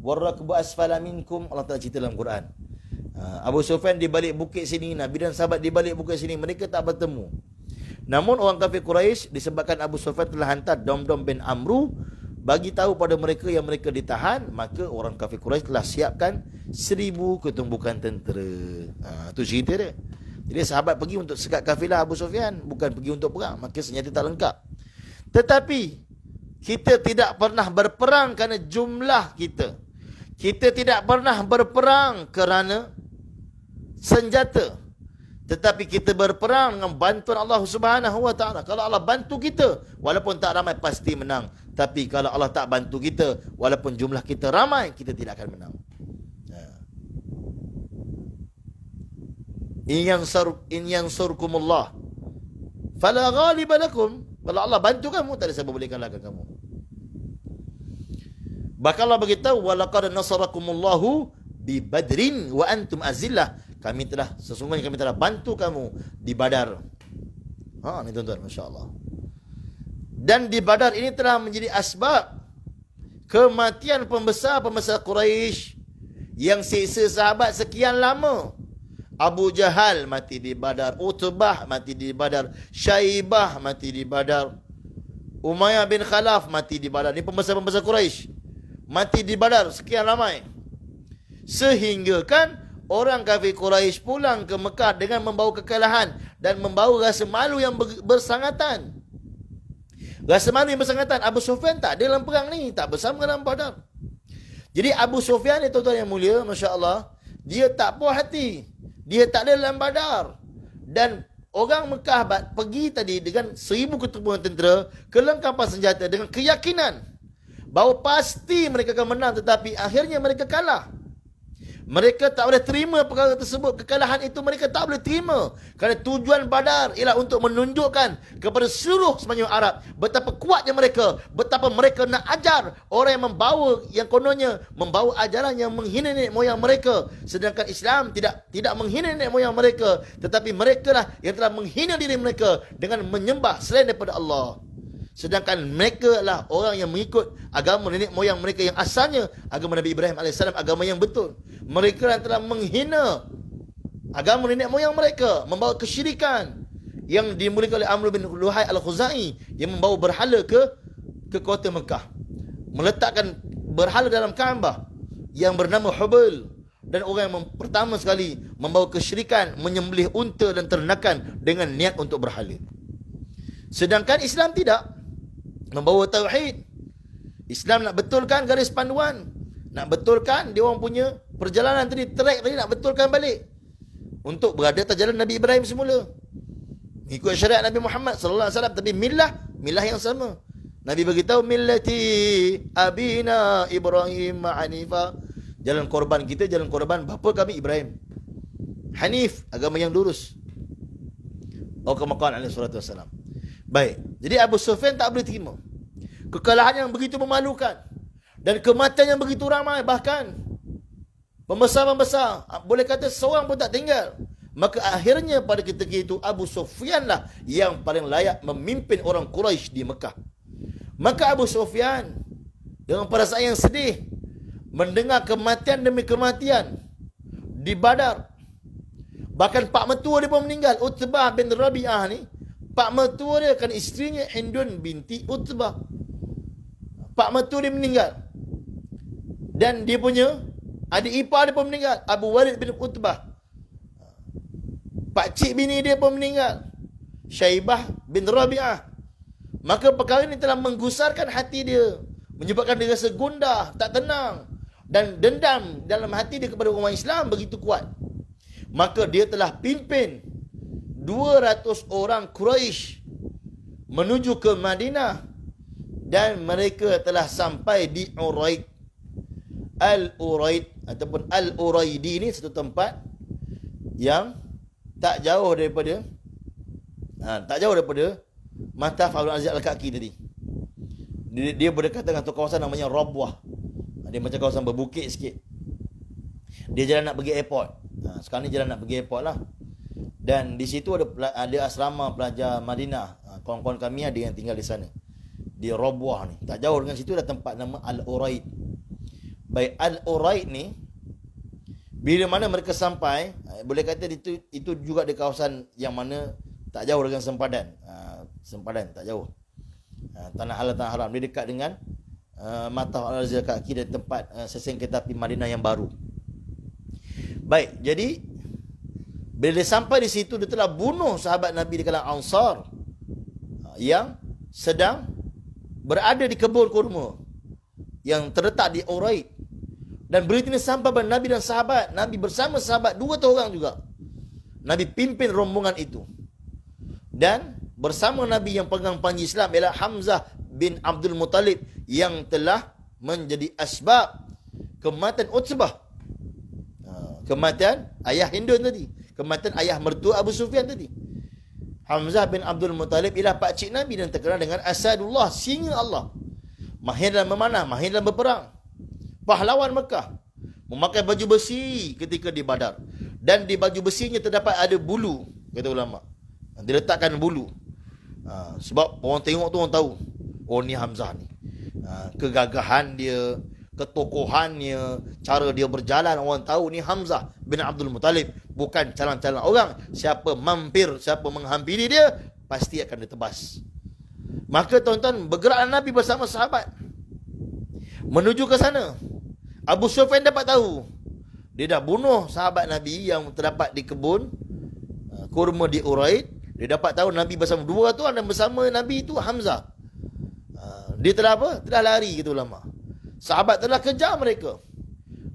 warakbu asfala minkum. Allah Ta'ala cerita dalam Quran. Abu Sufyan di balik bukit sini, Nabi dan sahabat di balik bukit sini, mereka tak bertemu. Namun orang kafir Quraisy disebabkan Abu Sufyan telah hantar Damdam bin Amru bagi tahu pada mereka yang mereka ditahan, maka orang kafir Quraisy telah siapkan 1000 ketumbukan tentera. Itu cerita dia. Jadi sahabat pergi untuk sekat kafilah Abu Sufyan, bukan pergi untuk perang, maka senjata tak lengkap. Tetapi kita tidak pernah berperang kerana jumlah kita. Kita tidak pernah berperang kerana senjata. Tetapi kita berperang dengan bantuan Allah Subhanahu Wa Taala. Kalau Allah bantu kita, walaupun tak ramai pasti menang. Tapi kalau Allah tak bantu kita, walaupun jumlah kita ramai, kita tidak akan menang. In yansurkumullah fala ghaliba lakum. Kalau Allah bantu kamu, tak ada siapa boleh kalahkan kamu. Bahkan Allah beritahu, walaqad nasarakumullahu bi badrin wa antum azillah. Sesungguhnya kami telah bantu kamu di Badar. Ni tuan-tuan, masya-Allah. Dan di Badar ini telah menjadi asbab kematian pembesar-pembesar Quraisy yang siksa sahabat sekian lama. Abu Jahal mati di Badar, Utbah mati di Badar, Syaibah mati di Badar, Umayyah bin Khalaf mati di Badar. Ini pembesar-pembesar Quraisy mati di Badar sekian ramai. Sehingga kan orang kafir Quraisy pulang ke Mekah dengan membawa kekalahan dan membawa rasa malu yang bersangatan. Rasa malu yang bersangatan. Abu Sufyan tak ada dalam perang ni, tak bersama dalam Badar. Jadi Abu Sufyan ni tuan-tuan yang mulia, masya-Allah, dia tak puas hati. Dia tak ada dalam Badar. Dan orang Mekah pergi tadi dengan 1000 ketumbuhan tentera, kelengkapan senjata, dengan keyakinan bahawa pasti mereka akan menang, tetapi akhirnya mereka kalah. Mereka tak boleh terima perkara tersebut. Kekalahan itu mereka tak boleh terima. Kerana tujuan Badar ialah untuk menunjukkan kepada seluruh semenanjung Arab betapa kuatnya mereka, betapa mereka nak ajar orang yang yang kononnya membawa ajaran yang menghina nenek moyang mereka. Sedangkan Islam tidak menghina nenek moyang mereka, tetapi mereka lah yang telah menghina diri mereka dengan menyembah selain daripada Allah. Sedangkan mereka lah orang yang mengikut agama nenek moyang mereka yang asalnya agama Nabi Ibrahim AS, agama yang betul. Mereka yang telah menghina agama nenek moyang mereka, membawa kesyirikan yang dimulakan oleh Amr bin Luhai Al-Khuzai yang membawa berhala ke kota Mekah, meletakkan berhala dalam Kaabah yang bernama Hubal, dan orang yang pertama sekali membawa kesyirikan, menyembelih unta dan ternakan dengan niat untuk berhala. Sedangkan Islam tidak, membawa tauhid. Islam nak betulkan garis panduan, nak betulkan dia orang punya perjalanan tadi, track tadi nak betulkan balik untuk berada atas jalan Nabi Ibrahim semula, ikut syariat Nabi Muhammad sallallahu alaihi wasallam, tapi milah yang sama. Nabi beritahu millati abina Ibrahim hanifa, jalan korban kita, jalan korban bapa kami Ibrahim. Hanif, agama yang lurus. Kama alaihi salatu wasallam. Baik, jadi Abu Sufyan tak boleh terima kekalahan yang begitu memalukan dan kematian yang begitu ramai, bahkan pembesar-pembesar, boleh kata seorang pun tak tinggal. Maka akhirnya pada ketika itu Abu Sufyan lah yang paling layak memimpin orang Quraisy di Mekah. Maka Abu Sufyan dengan perasaan yang sedih mendengar kematian demi kematian di Badar. Bahkan pak mertua dia pun meninggal. Utbah bin Rabi'ah ni, pak mertua dia kan isterinya Hindun binti Utbah. Pak mertua dia meninggal. Dan dia punya adik ipar dia pun meninggal, Abu Walid bin Utbah. Pak cik bini dia pun meninggal, Syaibah bin Rabi'ah. Maka perkara ini telah menggusarkan hati dia, menyebabkan dia rasa gundah, tak tenang, dan dendam dalam hati dia kepada umat Islam begitu kuat. Maka dia telah pimpin 200 orang Quraisy menuju ke Madinah, dan mereka telah sampai di Uraid. Al-Uraid ataupun Al-Uraidi ni satu tempat yang tak jauh daripada Mataf Abdul Aziz Al-Kaki tadi. Dia berdekatan dengan satu kawasan namanya Rabwah. Dia macam kawasan berbukit sikit. Dia jalan nak pergi airport. Sekarang ni jalan nak pergi airport lah. Dan di situ ada asrama pelajar Madinah. Kawan-kawan kami ada yang tinggal di sana. Di Rabwah ni. Tak jauh dengan situ ada tempat nama Al-Uraid. Baik, Al-Uraid ni, bila mana mereka sampai, boleh kata itu juga di kawasan yang mana tak jauh dengan sempadan. Sempadan tak jauh. Tanah haram. Dia dekat dengan Mataf Al-Aziz Al-Kaki dan tempat sesing kereta api Madinah yang baru. Baik, jadi bila dia sampai di situ, dia telah bunuh sahabat Nabi di kalangan Ansar yang sedang berada di kebun kurma yang terletak di Uraid. Dan berita ini sampai kepada Nabi dan sahabat. Nabi bersama sahabat 2 orang juga. Nabi pimpin rombongan itu. Dan bersama Nabi yang pegang panji Islam ialah Hamzah bin Abdul Muttalib yang telah menjadi asbab kematian Utbah. Kematian ayah Hindun tadi. Kematian ayah mertua Abu Sufyan tadi. Hamzah bin Abdul Muttalib ialah pakcik Nabi dan terkenal dengan Asadullah, singa Allah. Mahir dalam memanah, mahir dalam berperang. Pahlawan Mekah. Memakai baju besi ketika di Badar. Dan di baju besinya terdapat ada bulu, kata ulama. Diletakkan bulu. Sebab orang tengok tu orang tahu, oh ni Hamzah ni. Kegagahan dia, ketokohannya, cara dia berjalan, orang tahu ni Hamzah bin Abdul Muttalib. Bukan calon-calon orang. Siapa mampir, siapa menghampiri dia, pasti akan ditebas. Maka tuan-tuan, bergeraklah Nabi bersama sahabat menuju ke sana. Abu Sufyan dapat tahu, dia dah bunuh sahabat Nabi yang terdapat di kebun kurma di Uraid. Dia dapat tahu Nabi bersama 200 orang dan bersama Nabi itu Hamzah. Dia telah apa? Telah lari, kata ulama. Sahabat telah kejar mereka.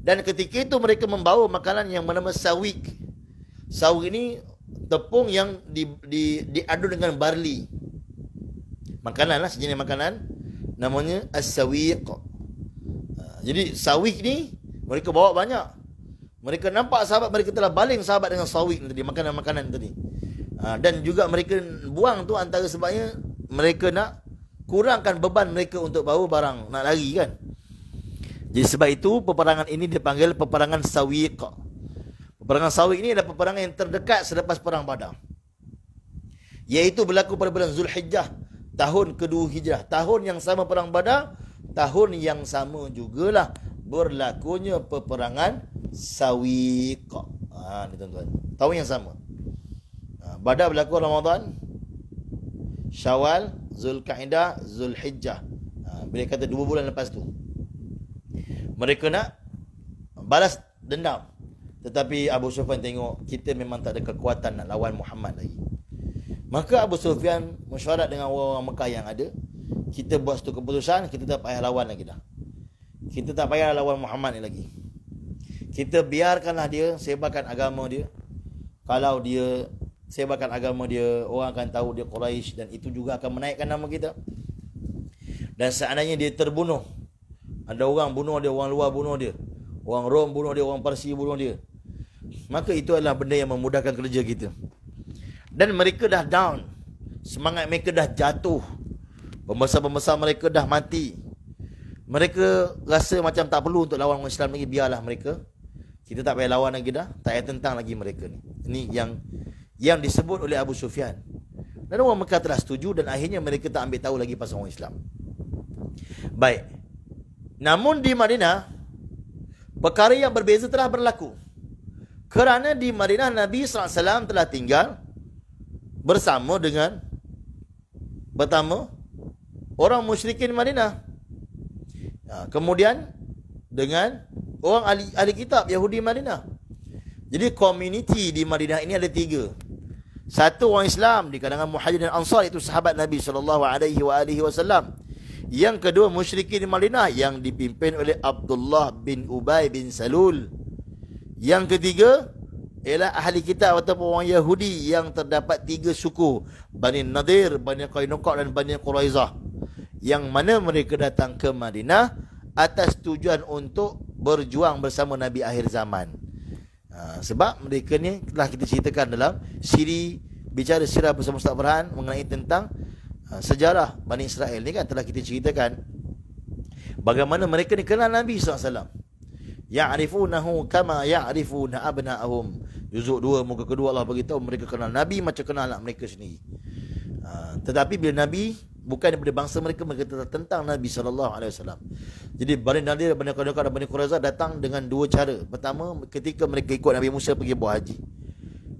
Dan ketika itu mereka membawa makanan yang bernama sawik. Sawik ini tepung yang diadu dengan barley. Makanan lah, sejenis makanan. Namanya as-sawiq. Jadi sawik ni mereka bawa banyak. Mereka nampak sahabat mereka telah baling sahabat dengan sawik tadi, makanan-makanan tadi. Dan juga mereka buang tu antara sebabnya mereka nak kurangkan beban mereka untuk bawa barang, nak lari kan. Jadi sebab itu peperangan ini dipanggil peperangan Sawiq. Peperangan Sawiq ini adalah peperangan yang terdekat selepas perang Badar. Iaitu berlaku pada bulan Zulhijjah, tahun kedua Hijrah. Tahun yang sama perang Badar, tahun yang sama jugalah berlakunya peperangan Sawiq. Ni tuan-tuan. Tahun yang sama. Badar berlaku Ramadan, Syawal, Zulkaidah, Zulhijjah. Bila kata 2 bulan lepas tu, mereka nak balas dendam. Tetapi Abu Sufyan tengok kita memang tak ada kekuatan nak lawan Muhammad lagi. Maka Abu Sufyan mesyuarat dengan orang-orang Mekah yang ada, kita buat satu keputusan, kita tak payah lawan lagi dah. Kita tak payah lawan Muhammad ni lagi. Kita biarkanlah dia sebarkan agama dia. Kalau dia sebarkan agama dia, orang akan tahu dia Quraisy dan itu juga akan menaikkan nama kita. Dan seandainya dia terbunuh, ada orang bunuh dia, orang luar bunuh dia, orang Rom bunuh dia, orang Parsi bunuh dia, maka itu adalah benda yang memudahkan kerja kita. Dan mereka dah down, semangat mereka dah jatuh, pembesar-pembesar mereka dah mati. Mereka rasa macam tak perlu untuk lawan orang Islam lagi, biarlah mereka. Kita tak payah lawan lagi dah, tak payah tentang lagi mereka ni. Ini yang disebut oleh Abu Sufyan. Dan orang Mekah telah setuju dan akhirnya mereka tak ambil tahu lagi pasal orang Islam. Baik. Namun di Madinah, perkara yang berbeza telah berlaku. Kerana di Madinah Nabi SAW telah tinggal bersama dengan pertama orang musyrikin Madinah. Kemudian dengan orang ahli kitab Yahudi Madinah. Jadi komuniti di Madinah ini ada 3. Satu orang Islam di kalangan Muhajirin dan Ansar, itu sahabat Nabi SAW. Yang kedua musyrikin di Madinah yang dipimpin oleh Abdullah bin Ubay bin Salul. Yang ketiga ialah ahli kitab ataupun orang Yahudi yang terdapat 3 suku, Bani Nadir, Bani Qainuqa dan Bani Quraizah, yang mana mereka datang ke Madinah atas tujuan untuk berjuang bersama Nabi akhir zaman. Sebab mereka ni telah kita ceritakan dalam bicara sirah bersama Ustaz Farhan mengenai tentang sejarah Bani Israel ni kan, telah kita ceritakan bagaimana mereka ni kenal Nabi SAW. Ya'rifunahu kama ya'rifuna abna'ahum. Juzuk 2 muka kedua Allah beritahu mereka kenal Nabi macam kenal anak mereka sendiri. Tetapi bila Nabi bukan daripada bangsa mereka, mereka tentang Nabi SAW. Jadi Bani Nadir, Bani Qainuqa dan Bani Quraiza datang dengan dua cara. Pertama, ketika mereka ikut Nabi Musa pergi buat haji.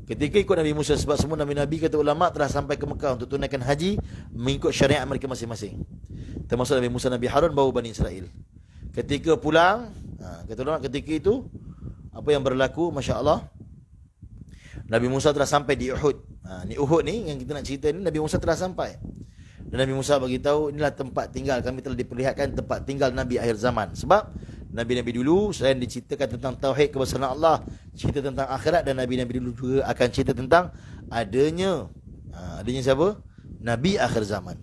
Ketika ikut Nabi Musa, sebab semua Nabi-Nabi kata ulama telah sampai ke Mekah untuk tunaikan haji mengikut syariat mereka masing-masing. Termasuk Nabi Musa, Nabi Harun bawa Bani Israel. Ketika pulang, kata ulama ketika itu apa yang berlaku, Masya Allah, Nabi Musa telah sampai di Uhud. Ni Uhud ni yang kita nak cerita ni, Nabi Musa telah sampai. Dan Nabi Musa bagi tahu inilah tempat tinggal kami, telah diperlihatkan tempat tinggal Nabi akhir zaman. Sebab Nabi-Nabi dulu selain diceritakan tentang tauhid kebesaran Allah, cerita tentang akhirat, dan Nabi-Nabi dulu juga akan cerita tentang adanya siapa? Nabi akhir zaman.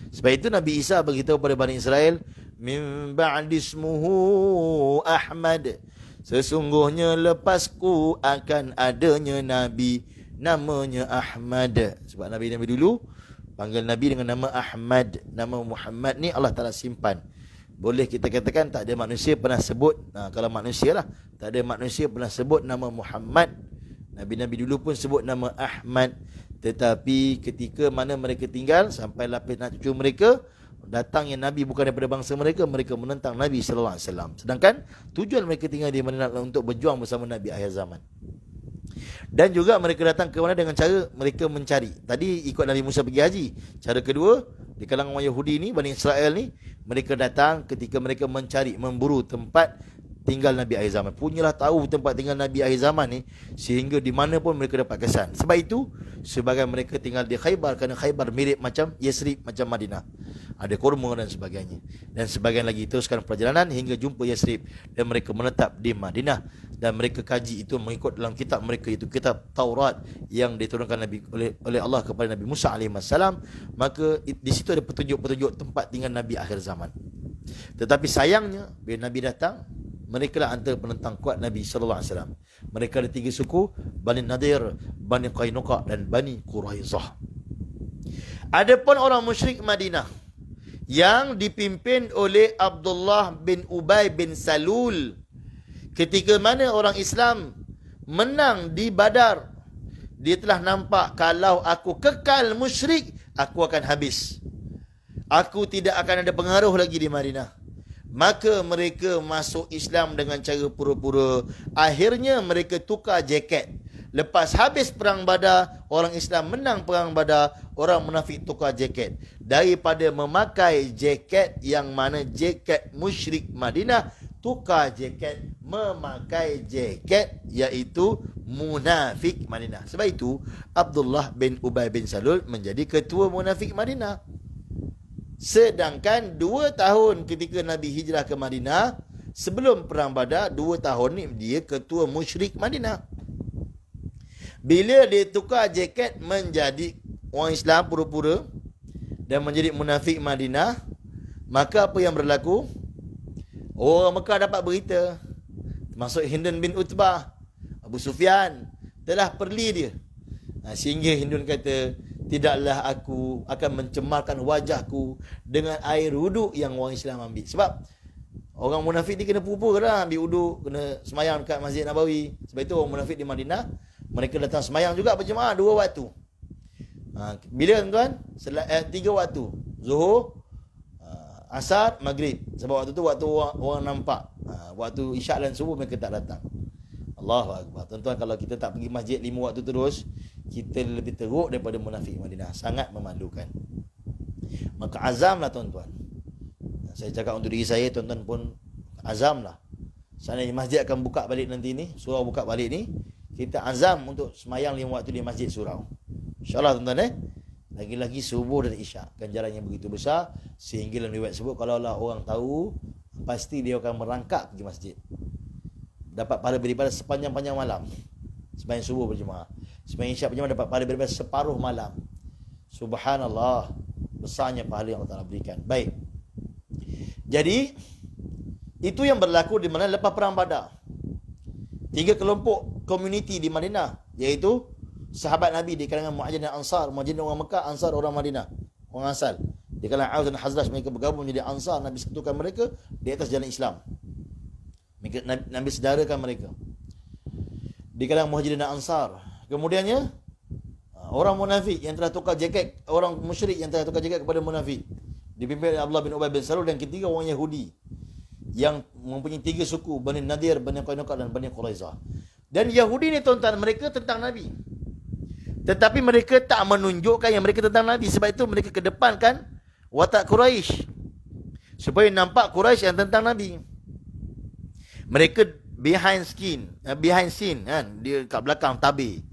Sebab itu Nabi Isa bagi tahu pada Bani Israel, min ba'di ismuhu Ahmad, sesungguhnya lepasku akan adanya Nabi namanya Ahmad. Sebab Nabi-Nabi dulu panggil Nabi dengan nama Ahmad. Nama Muhammad ni Allah Ta'ala simpan. Boleh kita katakan tak ada manusia pernah sebut, kalau manusia lah, tak ada manusia pernah sebut nama Muhammad. Nabi-Nabi dulu pun sebut nama Ahmad. Tetapi ketika mana mereka tinggal, sampai lapis anak cucu mereka, datangnya Nabi bukan daripada bangsa mereka, mereka menentang Nabi SAW. Sedangkan tujuan mereka tinggal di Madinah untuk berjuang bersama Nabi akhir zaman. Dan juga mereka datang ke mana dengan cara mereka mencari. Tadi ikut Nabi Musa pergi haji. Cara kedua, di kalangan orang Yahudi ni, Bani Israel ni, mereka datang ketika mereka mencari, memburu tempat tinggal Nabi akhir zaman. Punyalah tahu tempat tinggal Nabi akhir zaman ni, sehingga di mana pun mereka dapat kesan. Sebab itu, sebagian mereka tinggal di Khaybar, kerana Khaybar mirip macam Yasrib, macam Madinah. Ada kurma dan sebagainya. Dan sebagian lagi teruskan perjalanan hingga jumpa Yasrib, dan mereka menetap di Madinah. Dan mereka kaji itu mengikut dalam kitab mereka, itu kitab Taurat yang diturunkan oleh Allah kepada Nabi Musa AS. Maka di situ ada petunjuk-petunjuk tempat tinggal Nabi akhir zaman. Tetapi sayangnya bila Nabi datang, mereka lah antara penentang kuat Nabi SAW. Mereka ada 3 suku, Bani Nadir, Bani Qainuqa dan Bani Quraizah. Adapun orang musyrik Madinah yang dipimpin oleh Abdullah bin Ubay bin Salul, ketika mana orang Islam menang di Badar, dia telah nampak, kalau aku kekal musyrik, aku akan habis. Aku tidak akan ada pengaruh lagi di Madinah. Maka mereka masuk Islam dengan cara pura-pura. Akhirnya mereka tukar jaket. Lepas habis perang Badar, orang Islam menang perang Badar, orang munafik tukar jaket. Daripada memakai jaket yang mana jaket musyrik Madinah, tukar jaket memakai jaket iaitu munafik Madinah. Sebab itu Abdullah bin Ubay bin Salul menjadi ketua munafik Madinah. Sedangkan 2 tahun ketika Nabi hijrah ke Madinah, sebelum perang Badar, 2 tahun ni dia ketua musyrik Madinah. Bila dia tukar jaket menjadi orang Islam pura-pura dan menjadi munafik Madinah, maka apa yang berlaku? Orang Mekah dapat berita, termasuk Hindun bin Utbah, Abu Sufyan telah perli dia. Sehingga Hindun kata, tidaklah aku akan mencemarkan wajahku dengan air wuduk yang orang Islam ambil. Sebab orang munafik ni kena pura-pura lah ambil wuduk, kena semayang dekat Masjid Nabawi. Sebab itu orang munafik di Madinah, mereka datang semayang juga berjemaah 2 waktu. Bila tuan? 3 waktu. Zuhur, Asar, Maghrib. Sebab waktu tu waktu orang nampak. Waktu Isyak dan Subuh mereka tak datang. Allahu Akbar. Tuan-tuan, kalau kita tak pergi masjid 5 waktu terus, kita lebih teruk daripada munafik Madinah. Sangat memalukan. Maka azamlah tuan-tuan. Saya cakap untuk diri saya, tuan-tuan pun azamlah. Seandainya masjid akan buka balik nanti ni, surau buka balik ni, kita azam untuk semayang 5 waktu di masjid surau. InsyaAllah tuan-tuan lagi-lagi subuh dan isyak. Ganjaran yang begitu besar, sehingga dalam riwayat sebut, kalau lah orang tahu, pasti dia akan merangkak pergi masjid. Dapat pahala beribadah sepanjang-panjang malam. Sembahyang subuh berjemaah. Sembahyang isyak berjemaah dapat pahala beribadah separuh malam. Subhanallah, besarnya pahala yang Allah Ta'ala berikan. Baik. Jadi, Itu yang berlaku di mana lepas perang Badar. 3 kelompok komuniti di Madinah, iaitu sahabat Nabi di kalangan Muhajirin dan Ansar. Muhajirin orang Mekah, Ansar orang Madinah, orang asal. Di kalangan Aus dan Khazraj, mereka bergabung menjadi Ansar. Nabi satukan mereka di atas jalan Islam. Nabi sedarakan mereka di kalangan Muhajirin dan Ansar. Kemudiannya orang munafik yang telah tukar jaket, orang musyrik yang telah tukar jaket kepada munafik, dipimpin oleh Abdullah bin Ubay bin Salul. Dan ketiga orang Yahudi yang mempunyai 3 suku, Bani Nadir, Bani Qainuqa dan Bani Quraizah. Dan Yahudi ni tuan-tuan, mereka tentang Nabi, tetapi mereka tak menunjukkan yang mereka tentang Nabi. Sebab itu mereka kedepankan watak Quraisy, supaya nampak Quraisy yang tentang Nabi. Mereka behind scene kan, dia kat belakang tabir.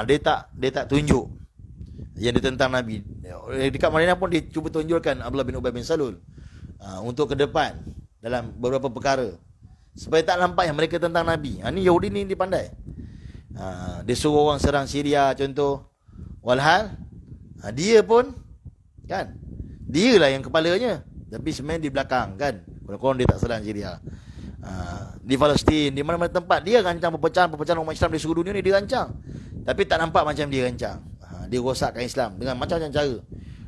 Dia tak tunjuk yang dia tentang Nabi. Dekat Madinah pun dia cuba tunjukkan Abdullah bin Ubay bin Salul untuk ke depan dalam beberapa perkara, supaya tak nampak yang mereka tentang Nabi. Ni Yahudi ni dia pandai. Dia suruh orang serang Syria contoh. Walhal dia pun kan, dia lah yang kepalanya, tapi sebenarnya di belakang kan, korang dia tak serang Syria. Di Palestin, di mana-mana tempat dia rancang perpecahan umat Islam di seluruh dunia ni, dia rancang. Tapi tak nampak macam dia rancang. Dia rosakkan Islam dengan macam-macam cara.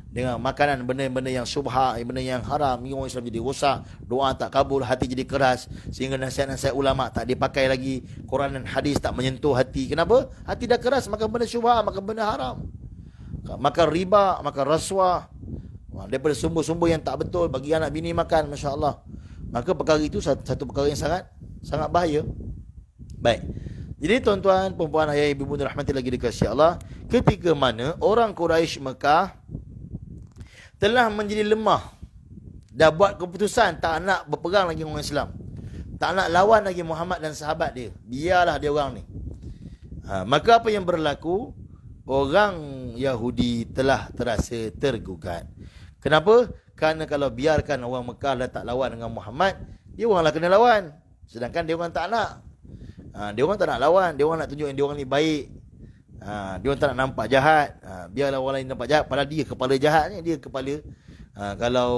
Dengan makanan benda-benda yang syubhat, benda yang haram, orang Islam jadi rosak, doa tak kabul, hati jadi keras, sehingga nasihat-nasihat ulama tak dipakai lagi, Quran dan hadis tak menyentuh hati. Kenapa? Hati dah keras, makan benda syubhat, makan benda haram, makan riba, makan rasuah, daripada sumber-sumber yang tak betul, bagi anak bini makan, masya-Allah. Maka perkara itu satu perkara yang sangat bahaya. Baik. Jadi tuan-tuan, perempuan, ayah, ibu bunda rahmati lagi dikasihi Allah, ketika mana orang Quraisy Mekah telah menjadi lemah, dah buat keputusan tak nak berperang lagi dengan Islam, tak nak lawan lagi Muhammad dan sahabat dia, biarlah dia orang ni. Maka apa yang berlaku? Orang Yahudi telah terasa tergugat. Kenapa? Kerana kalau biarkan orang Mekah dah tak lawan dengan Muhammad, dia orang lah kena lawan. Sedangkan dia orang tak nak. Dia orang tak nak lawan, dia orang nak tunjuk yang dia orang ni baik. Dia orang tak nak nampak jahat. Biarlah orang lain nampak jahat, padahal dia kepala jahatnya, dia kepala kalau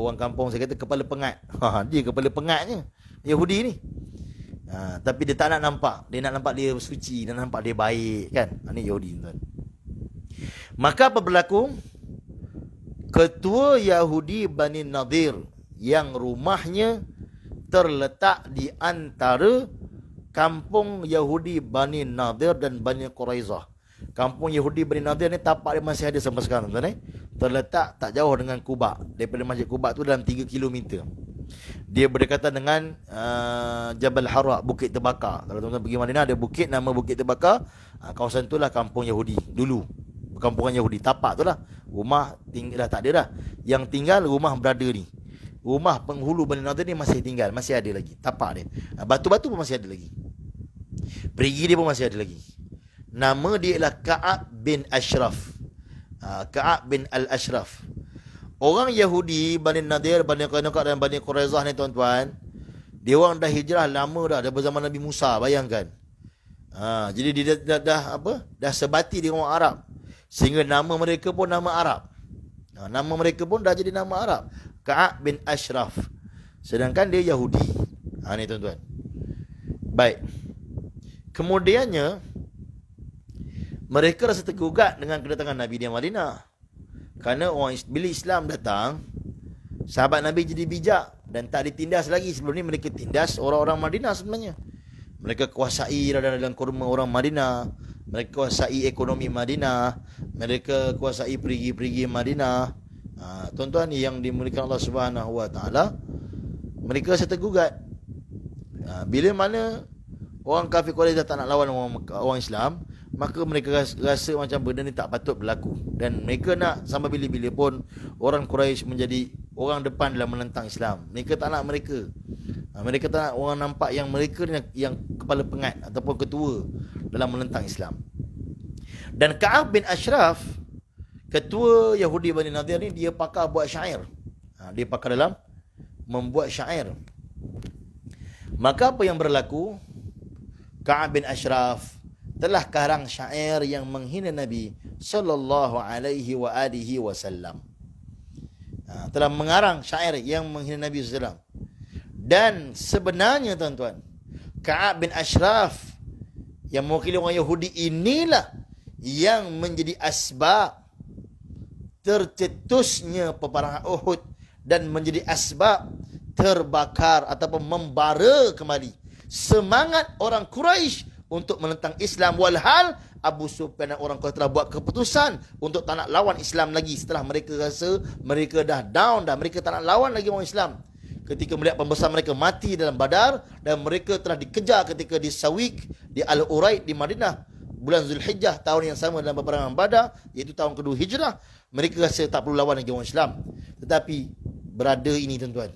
orang kampung saya kata kepala pengat. Dia kepala pengatnya Yahudi ni. Tapi dia tak nak nampak, dia nak nampak dia suci, dia nak nampak dia baik kan. Ni Yahudi tuan. Maka apa berlaku? Ketua Yahudi Bani Nadir yang rumahnya terletak di antara kampung Yahudi Bani Nadir dan Bani Quraizah. Kampung Yahudi Bani Nadir ni tapak dia masih ada sampai sekarang tuan. Terletak tak jauh dengan Quba. Daripada Masjid Quba tu dalam 3 km. Dia berdekatan dengan Jabal Hara, Bukit Terbakar. Kalau tuan-tuan pergi Madinah ada bukit nama Bukit Terbakar. Kawasan tu lah kampung Yahudi dulu. Perkampungan Yahudi, tapak tu lah. Rumah dah tak ada dah. Yang tinggal rumah brother ni. Rumah penghulu Bani Nadir ni masih tinggal, masih ada lagi tapak dia. Batu-batu pun masih ada lagi. Perigi dia pun masih ada lagi. Nama dia ialah Ka'ab bin Ashraf. Ka'ab bin Al-Ashraf. Orang Yahudi Bani Nadir, Bani Qainuqa dan Bani Quraizah ni tuan-tuan, dia orang dah hijrah lama dah, daripada zaman Nabi Musa, bayangkan. Jadi dia dah sebati dengan orang Arab. Sehingga nama mereka pun nama Arab. Nama mereka pun dah jadi nama Arab. Ka'ab bin Ashraf. Sedangkan dia Yahudi. Ni tuan-tuan. Baik. Kemudiannya, mereka rasa tergugat dengan kedatangan Nabi di Madinah. Kerana bila Islam datang, sahabat Nabi jadi bijak dan tak ditindas lagi. Sebelum ni mereka tindas orang-orang Madinah sebenarnya. Mereka kuasai ladang-ladang kurma orang Madinah. Mereka kuasai ekonomi Madinah. Mereka kuasai perigi-perigi Madinah. Tuan-tuan ni yang dimuliakan Allah Subhanahu Wa Taala, mereka rasa tergugat. Bila mana orang kafir Quraisy dah tak nak lawan orang Islam, maka mereka rasa macam benda ni tak patut berlaku. Dan mereka nak sampai bila-bila pun orang Quraisy menjadi orang depan dalam menentang Islam. Mereka tak nak mereka. Mereka tak nak orang nampak yang mereka yang kepala pengat ataupun ketua dalam menentang Islam. Dan Ka'ab bin Ashraf, ketua Yahudi Bani Nadir ni, dia pakar buat syair. Dia pakar dalam membuat syair. Maka apa yang berlaku? Ka'ab bin Ashraf telah karang syair yang menghina Nabi sallallahu alaihi wa alihi wasallam. Telah mengarang syair yang menghina Nabi sallallahu alaihi wasallam. Dan sebenarnya tuan-tuan, Ka'ab bin Ashraf yang mewakili orang Yahudi inilah yang menjadi asbab tercetusnya peperangan Uhud dan menjadi asbab terbakar ataupun membara kembali semangat orang Quraisy untuk menentang Islam, walhal Abu Sufyan dan orang Quraisy telah buat keputusan untuk tak nak lawan Islam lagi setelah mereka rasa mereka dah down dah, mereka tak nak lawan lagi orang Islam. Ketika melihat pembesar mereka mati dalam Badar dan mereka telah dikejar ketika di Sawiq, di Al-Uraid di Madinah bulan Zulhijjah tahun yang sama dalam peperangan Badar, iaitu tahun kedua Hijrah, mereka rasa tak perlu lawan lagi orang Islam. Tetapi berada ini tuan-tuan,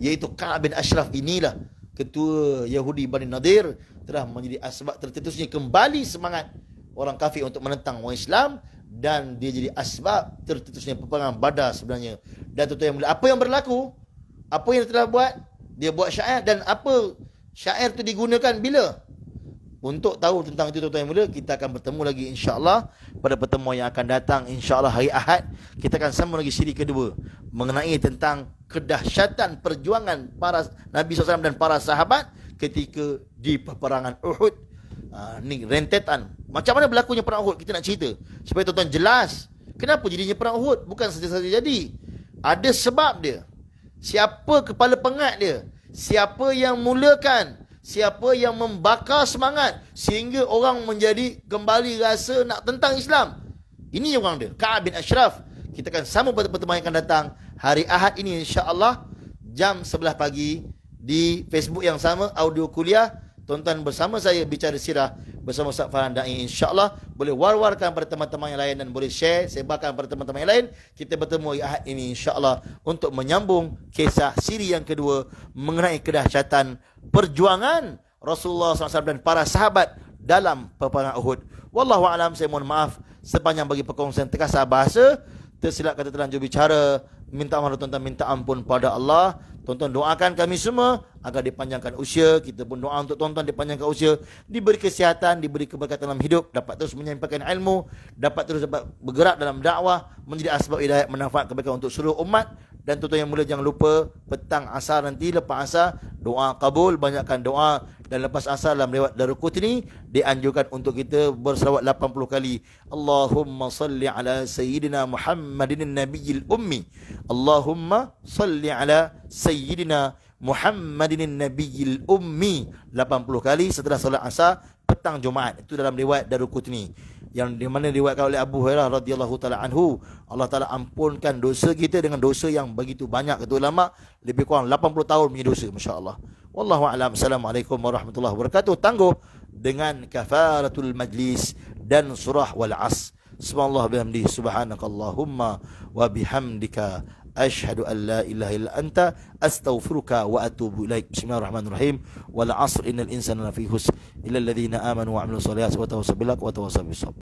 iaitu Ka'ab bin Ashraf inilah ketua Yahudi Bani Nadir, telah menjadi asbab tercetusnya kembali semangat orang kafir untuk menentang orang Islam, dan dia jadi asbab tercetusnya peperangan Badar sebenarnya. Dan tuan-tuan yang mulia, apa yang berlaku? Apa yang telah buat? Dia buat syair, dan apa syair itu digunakan bila? Untuk tahu tentang itu tuan-tuan yang mulia, kita akan bertemu lagi insya-Allah pada pertemuan yang akan datang, insya-Allah hari Ahad. Kita akan sambung lagi siri kedua mengenai tentang kedahsyatan perjuangan para Nabi SAW dan para sahabat ketika di peperangan Uhud. Ni rentetan. Macam mana berlakunya perang Uhud, kita nak cerita supaya tuan-tuan jelas kenapa jadinya perang Uhud. Bukan saja-saja jadi, ada sebab dia. Siapa kepala pengat dia? Siapa yang mulakan? Siapa yang membakar semangat sehingga orang menjadi kembali rasa nak tentang Islam? Ini orang dia, Ka'ab bin Ashraf. Kita akan sambung pada pertemuan yang akan datang hari Ahad ini insya-Allah jam 11 pagi di Facebook yang sama, audio kuliah. Tuan-tuan bersama saya bicara sirah bersama Ustaz Farhan Da'i, insya-Allah boleh war-warkan pada teman-teman yang lain dan boleh share, sebarkan pada teman-teman yang lain. Kita bertemu hari Ahad ini insya-Allah untuk menyambung kisah siri yang kedua mengenai kedahsyatan perjuangan Rasulullah SAW dan para sahabat dalam peperangan Uhud. Wallahu a'lam. Saya mohon maaf sepanjang bagi perkongsian terkasar bahasa, tersilap kata terlanjur bicara. Minta maaf tuan-tuan, minta ampun pada Allah. Tuan-tuan doakan kami semua agar dipanjangkan usia. Kita pun doa untuk tuan-tuan dipanjangkan usia, diberi kesihatan, diberi keberkatan dalam hidup, dapat terus menyampaikan ilmu, dapat terus dapat bergerak dalam dakwah, menjadi asbab hidayah, manfaat kebaikan untuk seluruh umat. Dan tuan-tuan yang mulia, jangan lupa petang asar nanti, lepas asar doa kabul, banyakkan doa. Dan lepas asar dalam riwayat Daruqutni dianjurkan untuk kita berselawat 80 kali. Allahumma salli ala sayyidina Muhammadin nabiyil ummi. Allahumma salli ala sayyidina Muhammadin nabiyil ummi 80 kali setelah solat asar petang Jumaat. Itu dalam riwayat Daruqutni, yang di mana diriwayatkan oleh Abu Hurairah radhiyallahu taala anhu. Allah Taala ampunkan dosa kita dengan dosa yang begitu banyak. Kata ulama, lebih kurang 80 tahun punya dosa, masya-Allah. Wallahu a'lam. Assalamualaikum warahmatullahi wabarakatuh. Tangguh dengan kafaratul majlis dan surah wal as. Subhanallah bihamdihi, subhanakallahumma wa bihamdika, asyhadu an la ilaha illa anta, astaghfiruka wa atubu ilaik. Bismillahirrahmanirrahim. Wal 'asr innal insana lafi khusr illa alladhina amanu wa 'amilus solihati wa tawassaw bil haqqi wa tawassaw bis sabr.